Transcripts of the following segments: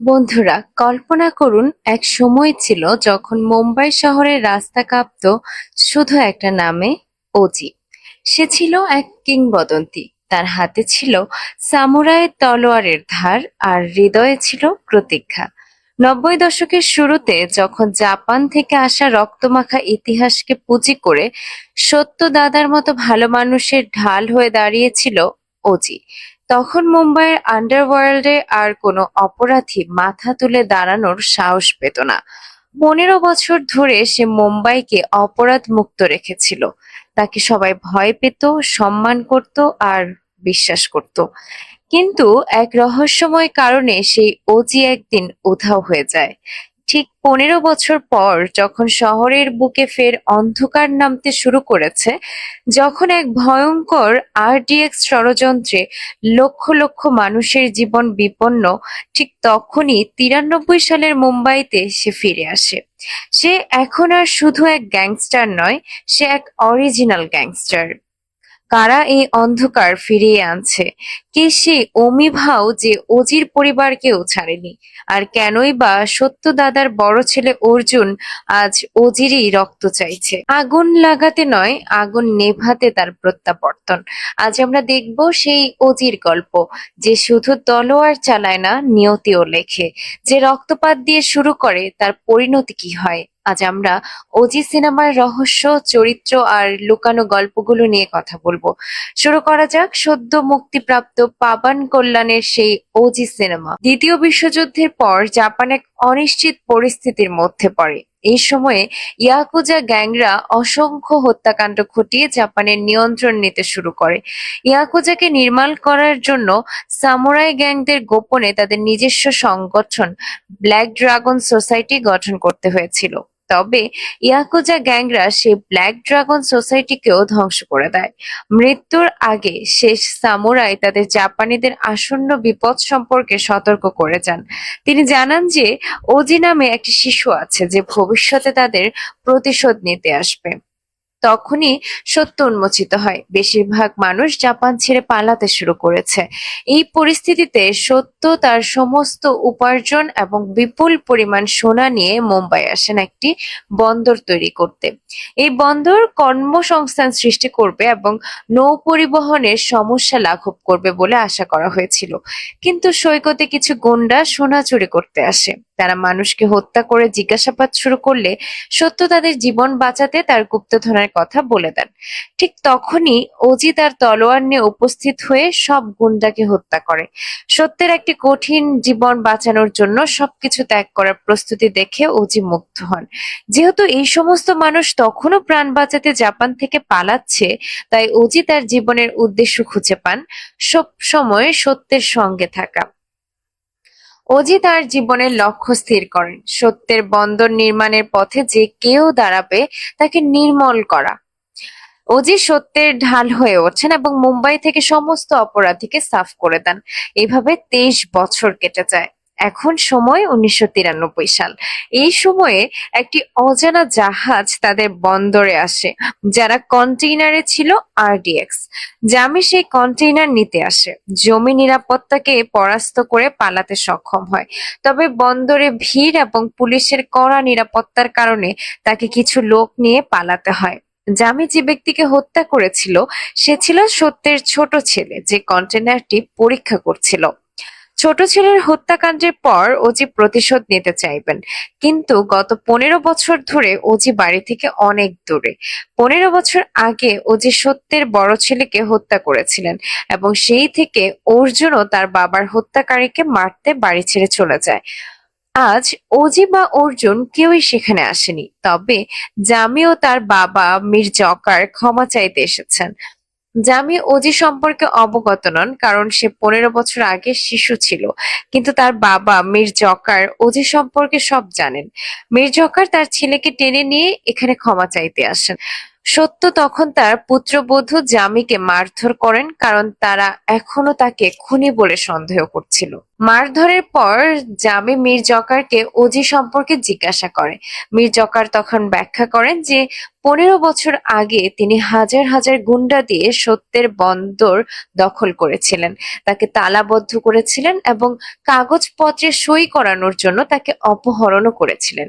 বন্ধুরা, কল্পনা করুন এক সময় ছিল যখন মুম্বাই শহরের রাস্তা কাঁপতো শুধু একটা নামে, ওজি। সে ছিল এক কিংবদন্তি। তার হাতে ছিল সামুরাই তলোয়ারের ধার আর হৃদয়ে ছিল প্রতীক্ষা। 90 দশকের শুরুতে যখন জাপান থেকে আসা রক্তমাখা ইতিহাসকে পুঁজি করে সত্য দাদার মতো ভালো মানুষের ঢাল হয়ে দাঁড়িয়েছিল ওজি, তখন মুম্বাইয়ের আন্ডারওয়ার্ল্ডে আর কোনো অপরাধী মাথা তুলে দাঁড়ানোর সাহস পেত না। 15 বছর ধরে সে মুম্বাইকে অপরাধ মুক্ত রেখেছিল। তাকে সবাই ভয় পেত, সম্মান করত আর বিশ্বাস করত। কিন্তু এক রহস্যময় কারণে সেই ওজি একদিন উধাও হয়ে যায়। ঠিক 15 বছর পর, যখন শহরের বুকে ফের অন্ধকার নামতে শুরু করেছে, যখন এক ভয়ঙ্কর আরডিএক্স ষড়যন্ত্রে লক্ষ লক্ষ মানুষের জীবন বিপন্ন, ঠিক তখনই 93 সালের মুম্বাইতে সে ফিরে আসে। সে এখন আর শুধু এক গ্যাংস্টার নয়, সে এক অরিজিনাল গ্যাংস্টার। কারা এই অন্ধকার ফিরিয়ে আনছে? কে সেই অমিভাও যে অজির পরিবারকেও ছাড়েনি? আর কেনই বা সত্য দাদার বড় ছেলে অর্জুন আজ অজিরই রক্ত চাইছে? আগুন লাগাতে নয়, আগুন নেভাতে তার প্রত্যাবর্তন। আজ আমরা দেখব সেই অজির গল্প, যে শুধু তলোয়ার চালায় না, নিয়তিও লেখে। যে রক্তপাত দিয়ে শুরু করে, তার পরিণতি কি হয়। আজ আমরা ওজি সিনেমার রহস্য, চরিত্র আর লুকানো গল্পগুলো নিয়ে কথা বলবো। শুরু করা যাক সদ্য মুক্তিপ্রাপ্ত পাবান কল্যাণের সেই ওজি সিনেমা। দ্বিতীয় বিশ্বযুদ্ধের পর জাপান এক অনিশ্চিত পরিস্থিতির মধ্যে পড়ে। এই সময়ে ইয়াকুজা গ্যাংরা অসংখ্য হত্যাকাণ্ড ঘটিয়ে জাপানের নিয়ন্ত্রণ নিতে শুরু করে। ইয়াকুজাকে নির্মূল করার জন্য সামুরাই গ্যাংদের গোপনে তাদের নিজস্ব সংগঠন ব্ল্যাক ড্রাগন সোসাইটি গঠন করতে হয়েছিল। তবে ইয়াকুজা গ্যাংরা সেই ব্ল্যাক ড্রাগন সোসাইটিকেও ধ্বংস করে দেয়। মৃত্যুর আগে শেষ সামুরাই তাদের জাপানিদের আসন্ন বিপদ সম্পর্কে সতর্ক করে যান। তিনি জানান যে ওজি নামে একটি শিশু আছে যে ভবিষ্যতে তাদের প্রতিশোধ নিতে আসবে। তখনই সত্য উন্মোচিত হয়। বেশিরভাগ মানুষ জাপান ছেড়ে পালাতে শুরু করেছে। এই পরিস্থিতিতে সত্য তার সমস্ত উপার্জন এবং বিপুল পরিমাণ সোনা নিয়ে মুম্বাই আসেন একটি বন্দর তৈরি করতে। এই বন্দর কর্মসংস্থান সৃষ্টি করবে এবং নৌ পরিবহনের সমস্যা লাঘব করবে বলে আশা করা হয়েছিল। কিন্তু সৈকতে কিছু গুন্ডা সোনা চুরি করতে আসে। তারা মানুষকে হত্যা করে জিজ্ঞাসাবাদ শুরু করলে সত্য তাদের জীবন বাঁচাতে তার গুপ্তধনের কথা বলে দেন। ঠিক তখনই ওজি তার তলোয়ার নিয়ে উপস্থিত হয়ে সব গুন্ডাকে হত্যা করে। সত্যের একটি কঠিন জীবন বাঁচানোর জন্য সবকিছু ত্যাগ করার প্রস্তুতি দেখে ওজি মুগ্ধ হন। যেহেতু এই সমস্ত মানুষ তখনও প্রাণ বাঁচাতে জাপান থেকে পালাচ্ছে, তাই ওজি তার জীবনের উদ্দেশ্য খুঁজে পান, সব সময় সত্যের সঙ্গে থাকা। ওজি তার জীবনের লক্ষ্য স্থির করেন, সত্যের বন্দর নির্মাণের পথে যে কেউ দাঁড়াবে তাকে নির্মূল করা। ওজি সত্যের ঢাল হয়ে ওঠেন এবং মুম্বাই থেকে সমস্ত অপরাধীকে সাফ করে দেন। এইভাবে 23 বছর কেটে যায়। এখন সময় 1993 সাল। এই সময়ে একটি অজানা জাহাজ তাদের বন্দরে আসে, যারা কন্টেইনারে ছিল আরডিএক্স। জামি সেই কন্টেইনার নিতে আসে। জমি নিরাপত্তাকে পরাস্ত করে পালাতে সক্ষম হয়। তবে বন্দরে ভিড় এবং পুলিশের কড়া নিরাপত্তার কারণে তাকে কিছু লোক নিয়ে পালাতে হয়। জামি যে ব্যক্তিকে হত্যা করেছিল, সে ছিল সত্যের ছোট ছেলে, যে কন্টেইনারটি পরীক্ষা করছিল। ছোট ছেলের হত্যাকাণ্ডের পর ওজি প্রতিশোধ নিতে চাইবেন, কিন্তু গত 15 বছর ধরে ওজি বাড়ি থেকে অনেক দূরে। 15 বছর আগে ওজি সত্যের বড় ছেলেকে হত্যা করেছিলেন এবং সেই থেকে অর্জুনও তার বাবার হত্যাকারীকে মারতে বাড়ি ছেড়ে চলে যায়। আজ ওজি বা অর্জুন কেউই সেখানে আসেনি, তবে জামি ও তার বাবা মীর জকার ক্ষমা চাইতে এসেছেন। জামি ওজি সম্পর্কে অবগত নন, কারণ সে 15 বছর আগে শিশু ছিল। কিন্তু তার বাবা মীর জকার ওজি সম্পর্কে সব জানেন। মীর জকার তার ছেলেকে টেনে নিয়ে এখানে ক্ষমা চাইতে আসেন। সত্য তখন তার পুত্রবধূ জামিকে মারধর করেন, কারণ তারা এখনো তাকে খুনি বলে সন্দেহ করছিল। মারধরের পর জামি মীর জকারকে ওজি সম্পর্কে জিজ্ঞাসা করে। মীর জকার তখন ব্যাখ্যা করেন যে 15 বছর আগে তিনি হাজার হাজার গুন্ডা দিয়ে সত্যের বন্দর দখল করেছিলেন, তাকে তালাবদ্ধ করেছিলেন এবং কাগজপত্রে সই করানোর জন্য তাকে অপহরণও করেছিলেন।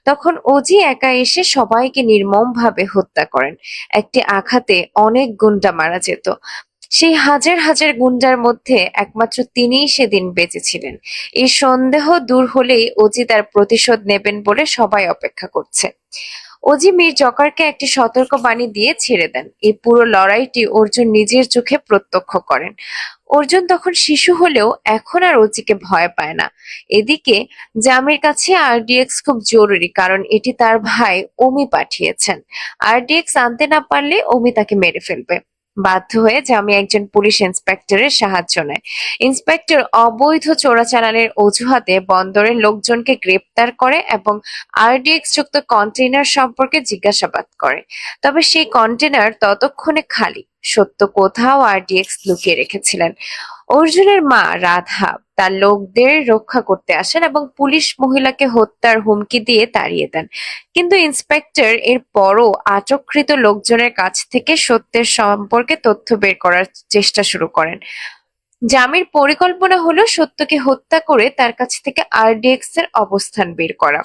তখন ওজি একা এসে সবাইকে নির্মমভাবে হত্যা করেন। একটি আঘাতে অনেক গুন্ডা মারা যেত। সেই হাজার হাজার গুন্ডার মধ্যে একমাত্র তিনিই সেদিন বেঁচে ছিলেন। এই সন্দেহ দূর হলেই ওজি তার প্রতিশোধ নেবেন বলে সবাই অপেক্ষা করছে। ওজি মীর জকারকে একটি সতর্কবাণী দিয়ে ছেড়ে দেন। এই পুরো লড়াইটি অর্জুন নিজের চোখে প্রত্যক্ষ করেন। অর্জুন তখন শিশু হলেও এখন আর ওজিকে ভয় পায় না। এদিকে জামির কাছে আরডিএক্স খুব জরুরি, কারণ এটি তার ভাই ওমি পাঠিয়েছেন। আরডিএক্স আনতে না পারলে ওমি তাকে মেরে ফেলবে। বাধ্য হয়ে জামি একজন পুলিশ ইন্সপেক্টরের সাহায্য নেয়। ইন্সপেক্টর অবৈধ চোরাচালানের অজুহাতে বন্দরের লোকজনকে গ্রেপ্তার করে এবং আরডিএক্স যুক্ত কন্টেইনার সম্পর্কে জিজ্ঞাসাবাদ করে। তবে সেই কন্টেইনার ততক্ষণে খালি। সত্য কোথাও আরডিএক্স লুকিয়ে রেখেছিলেন। অর্জুনের মা রাধা তার লোকদের রক্ষা করতে আসেন এবং পুলিশ মহিলাকে হত্যার হুমকি দিয়ে তাড়িয়ে দেন। কিন্তু ইন্সপেক্টর এর পরও আটককৃত লোকজনের কাছ থেকে সত্যের সম্পর্কে তথ্য বের করার চেষ্টা শুরু করেন। জামির পরিকল্পনা হলো সত্যকে হত্যা করে তার কাছ থেকে আরডিএক্স এর অবস্থান বের করা।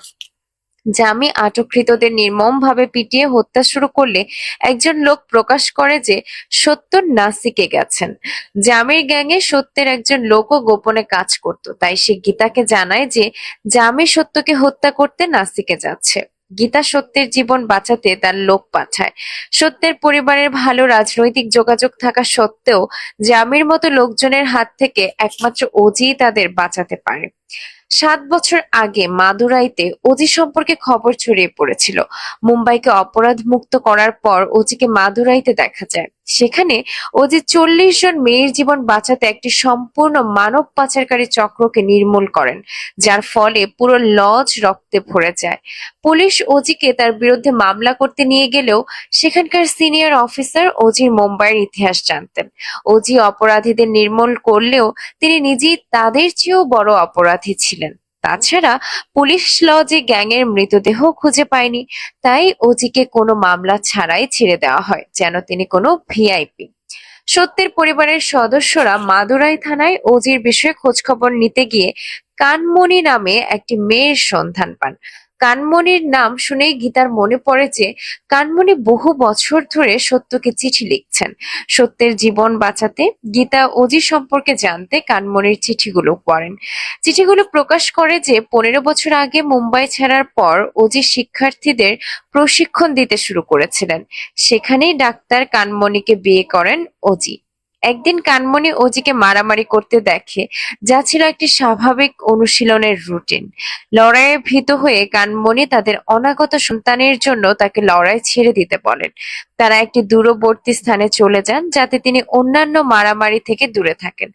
জামি আটককৃতদের নির্মমভাবে পিটিয়ে হত্যা শুরু করলে একজন লোক প্রকাশ করে যে সত্য নাসিকে গেছেন। জামির গ্যাংয়ে সত্যের একজন লোকও গোপনে কাজ করত, তাই সে গীতাকে জানায় যে জামি সত্যকে হত্যা করতে নাসিকে যাচ্ছে। গীতা সত্যের জীবন বাঁচাতে তার লোক পাঠায়। সত্যের পরিবারের ভালো রাজনৈতিক যোগাযোগ থাকা সত্ত্বেও জামির মতো লোকজনের হাত থেকে একমাত্র ওজিই তাদের বাঁচাতে পারে। 7 বছর আগে মাদুরাইতে ওজি সম্পর্কে খবর ছড়িয়ে পড়েছিল। মুম্বাইকে অপরাধ মুক্ত করার পর ওজিকে মাদুরাইতে দেখা যায়। সেখানে ওজি 40 জন মেয়ের জীবন বাঁচাতে একটি সম্পূর্ণ মানব পাচারকারী চক্রকে নির্মূল করেন, যার ফলে পুরো লজ রক্তে ভরে যায়। পুলিশ ওজিকে তার বিরুদ্ধে মামলা করতে নিয়ে গেলেও সেখানকার সিনিয়র অফিসার ওজির মুম্বাইয়ের ইতিহাস জানতেন। ওজি অপরাধীদের নির্মূল করলেও তিনি নিজেই তাদের চেয়েও বড় অপরাধী ছিলেন। তাছাড়া পুলিশ লজে গ্যাংয়ের মৃতদেহ খুঁজে পায়নি, তাই ওজিকে কোনো মামলা ছাড়াই ছেড়ে দেওয়া হয়, যেন তিনি কোনো ভিআইপি। সত্যের পরিবারের সদস্যরা মাদুরাই থানায় ওজির বিষয়ে খোঁজখবর নিতে গিয়ে কানমণি নামে একটি মেয়ের সন্ধান পান। কানমণির নাম শুনেই গীতার মনে পড়ে যে কানমণি বহু বছর ধরে সত্যকে চিঠি লিখছেন। সত্যের জীবন বাঁচাতে গীতা ওজি সম্পর্কে জানতে কানমণির চিঠিগুলো পড়েন। চিঠিগুলো প্রকাশ করে যে 15 বছর আগে মুম্বাই ছাড়ার পর ওজি শিক্ষার্থীদের প্রশিক্ষণ দিতে শুরু করেছিলেন। সেখানেই ডাক্তার কানমণিকে বিয়ে করেন ওজি। একদিন কানমণি ওজিকে মারামারি করতে দেখে, যা ছিল একটি স্বাভাবিক অনুশীলনের রুটিন। লড়াইয়ে ভীত হয়ে কানমণি তাদের অনাগত সন্তানের জন্য তাকে লড়াই ছেড়ে দিতে বলেন। তারা একটি দূরবর্তী স্থানে চলে যান, যাতে তিনি অন্যান্য মারামারি থেকে দূরে থাকেন।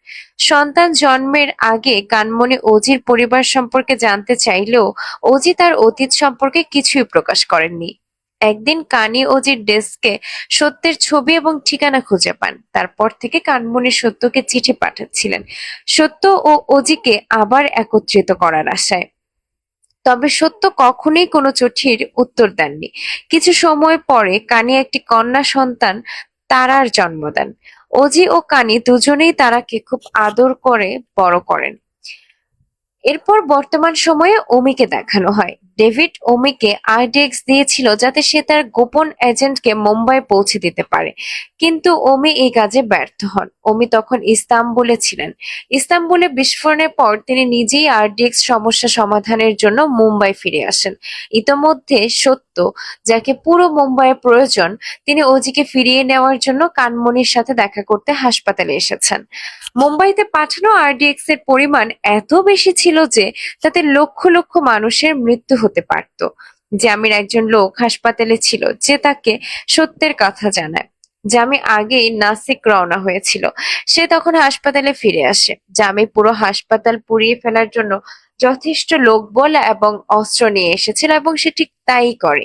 সন্তান জন্মের আগে কানমণি ওজির পরিবার সম্পর্কে জানতে চাইলেও ওজি তার অতীত সম্পর্কে কিছুই প্রকাশ করেননি। একদিন কানি ওজির ডেস্কে সত্যের ছবি এবং ঠিকানা খুঁজে পান। তারপর থেকে কানমণি সত্যকে চিঠি পাঠাচ্ছিলেন, সত্য ও ওজিকে আবার একত্রিত করার আশায়। তবে সত্য কখনোই কোনো চিঠির উত্তর দেননি। কিছু সময় পরে কানি একটি কন্যা সন্তান তারার জন্ম দেন। ওজি ও কানি দুজনেই তারাকে খুব আদর করে বড় করেন। এরপর বর্তমান সময়ে ওমিকে দেখানো হয়। ডেভিড ওমিকে আরডিএক্স দিয়েছিল যাতে সে তার গোপন এজেন্টকে মুম্বাই পৌঁছে দিতে পারে, কিন্তু ওমি এই কাজে ব্যর্থ হন। ওমি তখন ইস্তাম্বুলে ছিলেন। ইস্তাম্বুলে বিস্ফোরণের পর তিনি নিজেই আরডিএক্স সমস্যা সমাধানের জন্য মুম্বাই ফিরে আসেন। ইতোমধ্যে সত্য, যাকে পুরো মুম্বাইয়ের প্রয়োজন, তিনি ওজিকে ফিরিয়ে নেওয়ার জন্য কানমণির সাথে দেখা করতে হাসপাতালে এসেছেন। মুম্বাইতে পাঠানো আরডিএক্স এর পরিমাণ এত বেশি ছিল যে তাতে লক্ষ লক্ষ মানুষের মৃত্যু হতে পারত। জামির একজন লোক হাসপাতালে ছিল যে তাকে সত্যের কথা জানায়। জামি আগেই নাসিক রওনা হয়েছিল। সে তখন হাসপাতালে ফিরে আসে। জামি পুরো হাসপাতাল পুড়িয়ে ফেলার জন্য যথেষ্ট লোকবল এবং অস্ত্র নিয়ে এসেছিল এবং সে ঠিক তাই করে।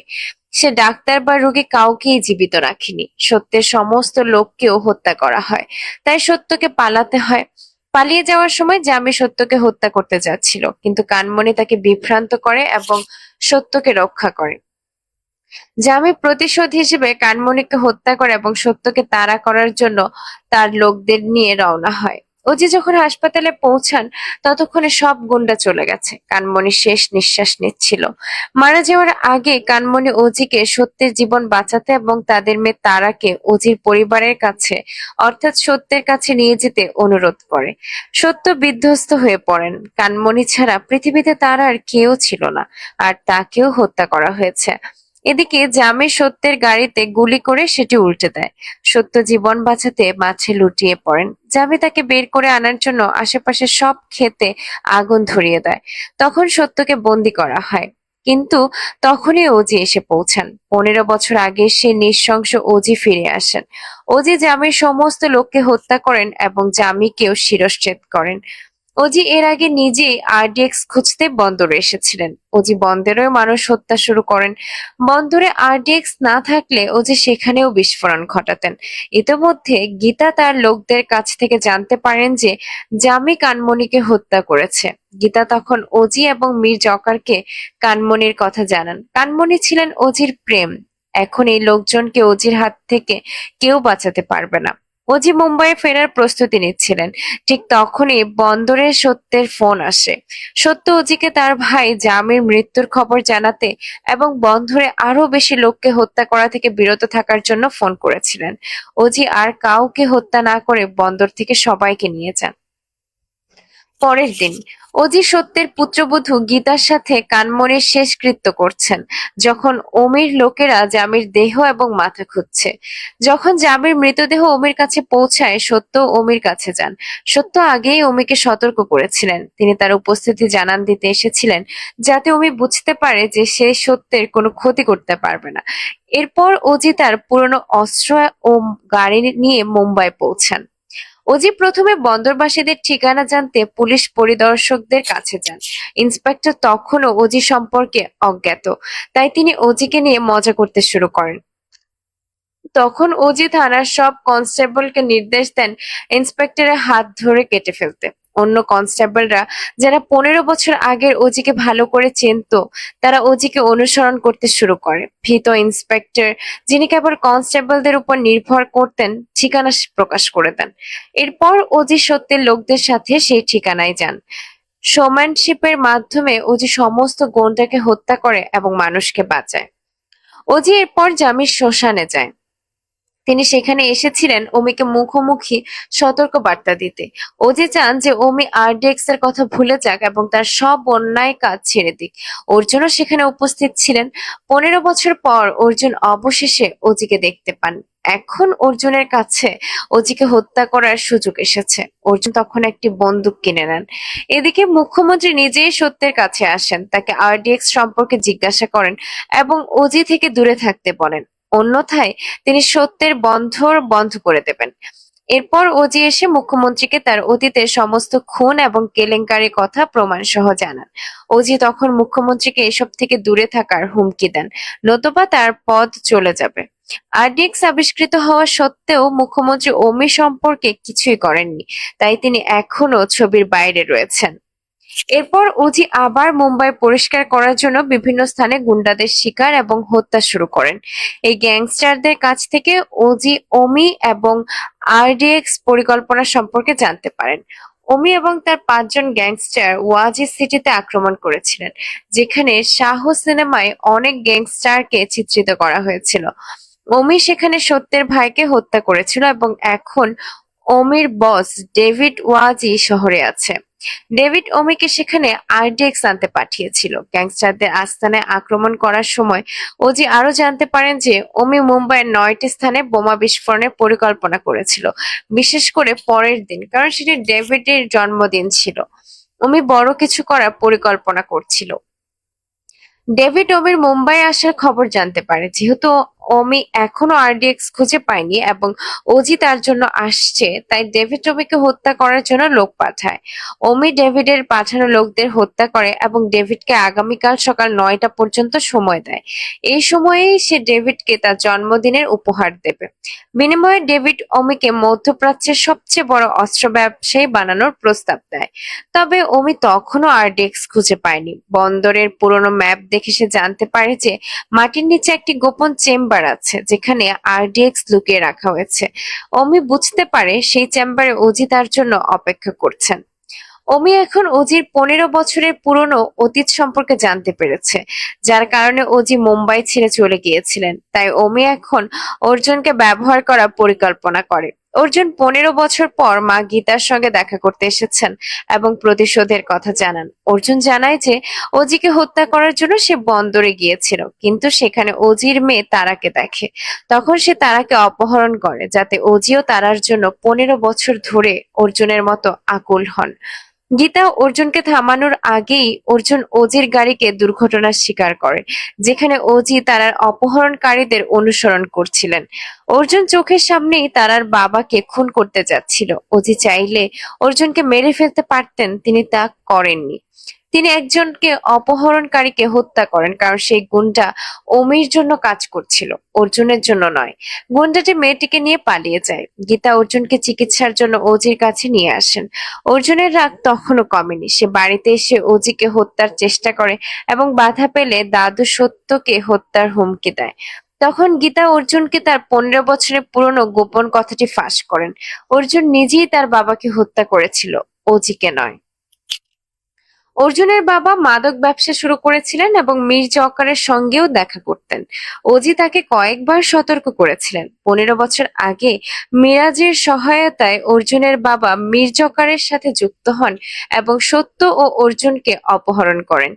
সে ডাক্তার বা রোগী কাউকেই জীবিত রাখেনি। সত্যের সমস্ত লোককেও হত্যা করা হয়। তাই সত্যকে পালাতে হয়। পালিয়ে যাওয়ার সময় জামি সত্যকে হত্যা করতে যাচ্ছিল, কিন্তু কানমণি তাকে বিভ্রান্ত করে এবং সত্যকে রক্ষা করে। জামি প্রতিশোধ হিসেবে কানমণিকে হত্যা করে এবং সত্যকে তাড়া করার জন্য তার লোকদের নিয়ে রওনা হয়। অজি যখন হাসপাতালে পৌঁছান, ততক্ষণে সব গুন্ডা চলে গেছে। কানমণি শেষ নিঃশ্বাস নিচ্ছিল। মারা যাওয়ার আগে কানমণি অজিকে সত্যের জীবন বাঁচাতে এবং তাদের মেয়ে তারাকে অজির পরিবারের কাছে, অর্থাৎ সত্যের কাছে নিয়ে যেতে অনুরোধ করে। সত্য বিধ্বস্ত হয়ে পড়েন। কানমণি ছাড়া পৃথিবীতে তার আর কেউ ছিল না, আর তাকেও হত্যা করা হয়েছে। এদিকে জামি সত্যের গাড়িতে গুলি করে সেটি উল্টে দেয়। সত্য জীবন বাঁচাতে মাঠে লুটিয়ে পড়েন। জামি তাকে বের করে আনার জন্য আশেপাশে সব ক্ষেতে আগুন ধরিয়ে দেয়। তখন সত্যকে বন্দি করা হয়। কিন্তু তখনই অজি এসে পৌঁছান। 15 বছর আগে সে নৃশংস অজি ফিরে আসেন। অজি জামির সমস্ত লোককে হত্যা করেন এবং জামিকেও শিরশ্ছেদ করেন। অজি এর আগে নিজেই আরডিএক্স খুঁজতে বন্দরে এসেছিলেন। অজি বন্দরেও মানুষ হত্যা শুরু করেন। বন্দরে আরডিএক্স না থাকলে অজি সেখানেও বিস্ফোরণ ঘটাতেন। ইতোমধ্যে গীতা তার লোকদের কাছ থেকে জানতে পারেন যে জামি কানমণিকে হত্যা করেছে। গীতা তখন অজি এবং মীর জকারকে কানমণির কথা জানান। কানমণি ছিলেন অজির প্রেম। এখন এই লোকজনকে অজির হাত থেকে কেউ বাঁচাতে পারবে না। অজি মুম্বাইয়ে ফেরার প্রস্তুতি নিচ্ছিলেন। ঠিক তখনই বন্দরে সত্যের ফোন আসে। সত্য অজিকে তার ভাই জামির মৃত্যুর খবর জানাতে এবং বন্দরে আরো বেশি লোককে হত্যা করা থেকে বিরত থাকার জন্য ফোন করেছিলেন। অজি আর কাউকে হত্যা না করে বন্দর থেকে সবাইকে নিয়ে যান। পরের দিন অজি সত্যের পুত্রবধূ গীতার সাথে কানমণির শেষকৃত্য করছেন, যখন অমির লোকেরা জামির দেহ এবং মাথা খুঁজছে। যখন জামির মৃতদেহ অমির কাছে পৌঁছায়, সত্য অমির কাছে যান। সত্য আগেই অমিকে সতর্ক করেছিলেন। তিনি তার উপস্থিতি জানান দিতে এসেছিলেন, যাতে অমি বুঝতে পারে যে সে সত্যের কোনো ক্ষতি করতে পারবে না। এরপর অজি তার পুরনো অস্ত্র ও গাড়ি নিয়ে মুম্বাই পৌঁছান। অজি প্রথমে বন্দরবাসীদের ঠিকানা জানতে পুলিশ পরিদর্শকদের কাছে যান। ইন্সপেক্টর তখনও অজি সম্পর্কে অজ্ঞাত, তাই তিনি অজিকে নিয়ে মজা করতে শুরু করেন। তখন অজি থানার সব কনস্টেবলকে নির্দেশ দেন ইন্সপেক্টরের হাত ধরে কেটে ফেলতে। অন্য কনস্টেবলরা, যারা 15 বছর আগের অজিকে ভালো করে চিনতো, তারা অজিকে অনুসরণ করতে শুরু করে। ভীত ইন্সপেক্টর, যিনি কেবল কনস্টেবলদের উপর নির্ভর করতেন, ঠিকানা প্রকাশ করে দেন। এরপর অজি সত্যের লোকদের সাথে সেই ঠিকানায় যান। শোম্যানশিপের মাধ্যমে অজি সমস্ত গুন্ডাকে হত্যা করে এবং মানুষকে বাঁচায়। অজি এরপর জামির শ্মশানে যায়। তিনি সেখানে এসেছিলেন অমিকে মুখোমুখি সতর্ক বার্তা দিতে। অজি চান যে অমি আরডিএক্স এর কথা ভুলে যাক এবং তার সব অন্যায় কাজ ছেড়ে দিক। অর্জুনও সেখানে উপস্থিত ছিলেন। 15 বছর পর অর্জুন অবশেষে অজিকে দেখতে পান। এখন অর্জুনের কাছে অজিকে হত্যা করার সুযোগ এসেছে। অর্জুন তখন একটি বন্দুক কিনে নেন। এদিকে মুখ্যমন্ত্রী নিজেই সত্যের কাছে আসেন, তাকে আরডিএক্স সম্পর্কে জিজ্ঞাসা করেন এবং অজি থেকে দূরে থাকতে বলেন। অন্যথায় তিনি সত্যের বন্ধ করে দেবেন। এরপর অজি এসে মুখ্যমন্ত্রীকে তার অতীতের সমস্ত খুন এবং কেলেঙ্কারির কথা প্রমাণ সহ জানান। অজি তখন মুখ্যমন্ত্রীকে এসব থেকে দূরে থাকার হুমকি দেন, নতুবা তার পদ চলে যাবে। আরডিএক্স আবিষ্কৃত হওয়া সত্ত্বেও মুখ্যমন্ত্রী অমি সম্পর্কে কিছুই করেননি, তাই তিনি এখনো ছবির বাইরে রয়েছেন। এরপর অজি আবার মুম্বাই পরিষ্কার করার জন্য বিভিন্ন স্থানে গুন্ডাদের শিকার এবং হত্যা শুরু করেন। এই গ্যাংস্টারদের কাছ থেকে অজি অমি এবং আরডিএক্স পরিকল্পনা সম্পর্কে জানতে পারেন। অমি এবং তার 5 জন গ্যাংস্টার ওয়াজি সিটিতে আক্রমণ করেছিলেন, যেখানে শাহ সিনেমায় অনেক গ্যাংস্টারকে চিত্রিত করা হয়েছিল। অমি সেখানে সত্যের ভাইকে হত্যা করেছিল এবং এখন অমির বস ডেভিড ওয়াজি শহরে আছে। ডেভিড অমিকে সেখানে আরডিএক্স আনতে পাঠিয়েছিল। গ্যাংস্টারদের আস্তানায় আক্রমণ করার সময় ওজি আরো জানতে পারেন যে অমি মুম্বাইয়ের 9টি স্থানে বোমা বিস্ফোরণের পরিকল্পনা করেছিল, বিশেষ করে পরের দিন, কারণ সেটি ডেভিডের জন্মদিন ছিল। অমি বড় কিছু করার পরিকল্পনা করছিল। ডেভিড অমির মুম্বাই আসার খবর জানতে পারে। যেহেতু অমি এখনো আরডিএক্স খুঁজে পায়নি এবং ওজি তার জন্য আসছে, তাই ডেভিড অমিকে হত্যা করার জন্য লোক পাঠায়। অমি ডেভিডের পাঠানো লোকদের হত্যা করে এবং ডেভিডকে আগামীকাল সকাল 9টা পর্যন্ত সময় দেয়। এই সময়েই সে ডেভিডকে তার জন্মদিনের উপহার দেবে। বিনিময়ে ডেভিড অমিকে মধ্যপ্রাচ্যের সবচেয়ে বড় অস্ত্র ব্যবসায়ী বানানোর প্রস্তাব দেয়। তবে অমি তখনও আরডিএক্স খুঁজে পায়নি। বন্দরের পুরনো ম্যাপ দেখে সে জানতে পারে যে মাটির নিচে একটি গোপন চেম্বার আছে যেখানে আরডিএক্স লুকিয়ে রাখা হয়েছে। অমি বুঝতে পারে সেই চেম্বারে ওজি তার জন্য অপেক্ষা করছেন। অমি এখন অজির 15 বছরের পুরনো অতীত সম্পর্কে জানতে পেরেছে, যার কারণে অজি মুম্বাই ছেড়ে চলে গিয়েছিলেন। তাই অমি এখন অর্জুনকে ব্যবহার করার পরিকল্পনা করে। অর্জুন 15 বছর পর মা গীতার সঙ্গে দেখা করতে এসেছেন এবং প্রতিশোধের কথা জানান। অর্জুন জানায় যে অজিকে হত্যা করার জন্য সে বন্দরে গিয়েছিল, কিন্তু সেখানে অজির মেয়ে তারাকে দেখে। তখন সে তারাকে অপহরণ করে যাতে অজিও তারার জন্য 15 বছর ধরে অর্জুনের মতো আকুল হন। গীতা অর্জুনকে থামানোর আগেই অর্জুন অজির গাড়িকে দুর্ঘটনার শিকার করে, যেখানে অজি তারার অপহরণকারীদের অনুসরণ করছিলেন। অর্জুন চোখের সামনেই তারার বাবাকে খুন করতে যাচ্ছিল। অজি চাইলে অর্জুনকে মেরে ফেলতে পারতেন, তিনি তা করেননি। তিনি একজনকে অপহরণকারীকে হত্যা করেন কারণ সেই গুন্ডা অমির জন্য কাজ করছিল, অর্জুনের জন্য নয়। গুন্ডাটি মেয়েটিকে নিয়ে পালিয়ে যায়। গীতা অর্জুনকে চিকিৎসার জন্য অজির কাছে নিয়ে আসেন। অর্জুনের রাগ তখনও কমেনি। সে বাড়িতে এসে অজিকে হত্যার চেষ্টা করে এবং বাধা পেলে দাদু সত্যকে হত্যার হুমকি দেয়। তখন গীতা অর্জুনকে তার 15 বছরের পুরনো গোপন কথাটি ফাঁস করেন। অর্জুন নিজেই তার বাবাকে হত্যা করেছিল, অজিকে নয়। অর্জুনের বাবা মাদক ব্যবসা শুরু করেছিলেন এবং মীর জকারের সঙ্গেও দেখা করতেন। অজি তাকে কয়েকবার সতর্ক করেছিলেন। 15 বছর আগে মিরাজের সহায়তায় অর্জুনের বাবা মীর জকারের সাথে যুক্ত হন এবং সত্য ও অর্জুনকে অপহরণ করেন।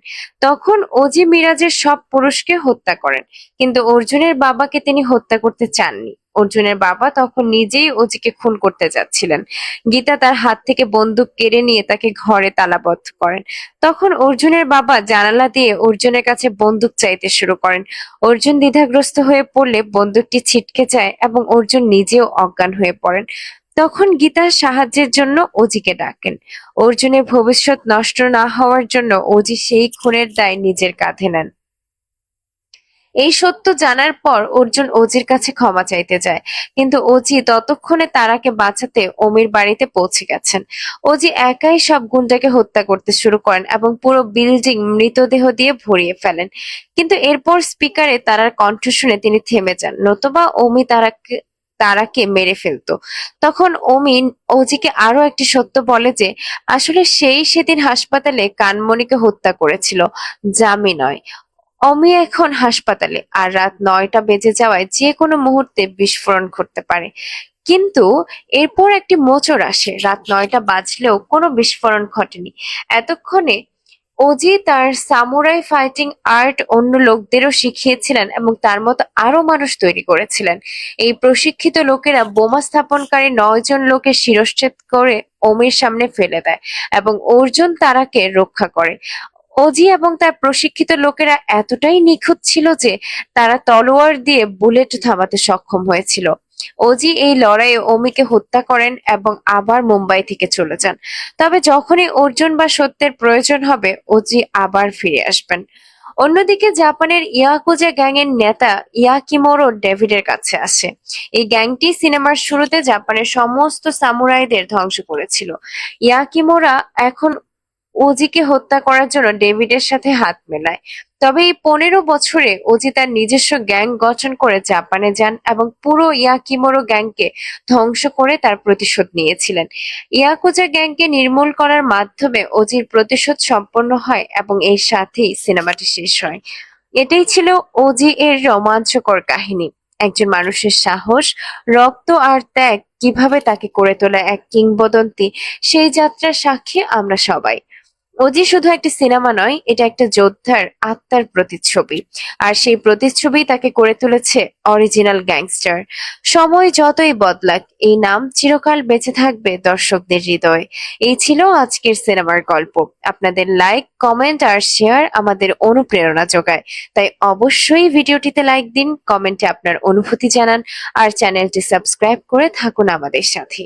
তখন অজি মিরাজের সব পুরুষকে হত্যা করেন, কিন্তু অর্জুনের বাবাকে তিনি হত্যা করতে চাননি। অর্জুনের বাবা তখন নিজেই অজিকে খুন করতে যাচ্ছিলেন। গীতা তার হাত থেকে বন্দুক কেড়ে নিয়ে তাকে ঘরে তালাবদ্ধ করেন। তখন অর্জুনের বাবা জানালা দিয়ে অর্জুনের কাছে বন্দুক চাইতে শুরু করেন। অর্জুন দ্বিধাগ্রস্ত হয়ে পড়লে বন্দুকটি ছিটকে যায় এবং অর্জুন নিজেও অজ্ঞান হয়ে পড়েন। তখন গীতার সাহায্যের জন্য অজিকে ডাকেন। অর্জুনের ভবিষ্যৎ নষ্ট না হওয়ার জন্য অজি সেই খুনের দায় নিজের কাঁধে নেন। এই সত্য জানার পর অর্জুন অজির কাছে ক্ষমা চাইতে যায়, কিন্তু অজি ততক্ষণে তারাকে বাঁচাতে অমির বাড়িতে পৌঁছে গেছেন। অজি একাই সব গুন্ডাকে হত্যা করতে শুরু করেন এবং পুরো বিল্ডিং মৃতদেহ দিয়ে ভরিয়ে ফেলেন। কিন্তু এরপর স্পিকারে তারার কণ্ঠ শুনে তিনি থেমে যান, নতুবা অমি তারাকে মেরে ফেলতো। তখন অমি অজিকে আরো একটি সত্য বলে যে আসলে সেই সেদিন হাসপাতালে কানমণিকে হত্যা করেছিল, জামি নয়। অমি এখন হাসপাতালে, আর রাত 9টা বেজে যাওয়ায় যে কোনো মুহূর্তে বিস্ফোরণ ঘটতে পারে। কিন্তু এরপর একটি মোচড় আসে। রাত 9টা বাজলেও কোনো বিস্ফোরণ ঘটেনি। এতক্ষণে অজি তার সামুরাই ফাইটিং আর্ট অন্য লোকদেরও শিখিয়েছিলেন এবং তার মতো আরো মানুষ তৈরি করেছিলেন। এই প্রশিক্ষিত লোকেরা বোমা স্থাপনকারী 9জন লোকের শিরশ্ছেদ করে ওমির সামনে ফেলে দেয় এবং অর্জুন তারাকে রক্ষা করে। অজি এবং তার প্রশিক্ষিত লোকেরা এতটাই নিখুঁত ছিল যে তারা তলোয়ার দিয়ে বুলেট থামাতে সক্ষম হয়েছিল। অজি এই লড়াইয়ে অমিকে হত্যা করেন এবং আবার মুম্বাই থেকে চলে যান। তবে যখনই অর্জুন বা সত্যের প্রয়োজন হবে, অজি আবার ফিরে আসবেন। অন্যদিকে জাপানের ইয়াকুজা গ্যাংয়ের নেতা ইয়াকিমোরো ডেভিডের কাছে আসে। এই গ্যাংটি সিনেমার শুরুতে জাপানের সমস্ত সামুরাইদের ধ্বংস করেছিল। ইয়াকিমোরা এখন ওজিকে হত্যা করার জন্য ডেভিডের সাথে হাত মেলায়। তবে এই 15 বছরে ওজি তার নিজস্ব গ্যাং গঠন করে জাপানে যান এবং পুরো ইয়াকিমোরো গ্যাংকে ধ্বংস করে তার প্রতিশোধ নিয়েছিলেন। ইয়াকুজা গ্যাংকে নির্মূল করার মাধ্যমে ওজির প্রতিশোধ সম্পন্ন হয় এবং এর সাথেই সিনেমাটি শেষ হয়। এটাই ছিল ওজি এর রোমাঞ্চকর কাহিনী। একজন মানুষের সাহস, রক্ত আর ত্যাগ কিভাবে তাকে করে তোলে এক কিংবদন্তি, সেই যাত্রার সাক্ষী আমরা সবাই। ওজি শুধু একটা সিনেমা নয়, এটা একটা যোদ্ধার আত্মার প্রতিচ্ছবি। আর সেই প্রতিচ্ছবি তাকে করে তুলেছে অরিজিনাল গ্যাংস্টার। সময় যতই বদলাক, এই নাম চিরকাল বেঁচে থাকবে দর্শকদের হৃদয়ে। এই ছিল আজকের সিনেমার গল্প। আপনাদের লাইক, কমেন্ট আর শেয়ার আমাদের অনুপ্রেরণা যোগায়। তাই অবশ্যই ভিডিওটিতে লাইক দিন, কমেন্টে আপনার অনুভূতি জানান আর চ্যানেলটি সাবস্ক্রাইব করে থাকুন আমাদের সাথে।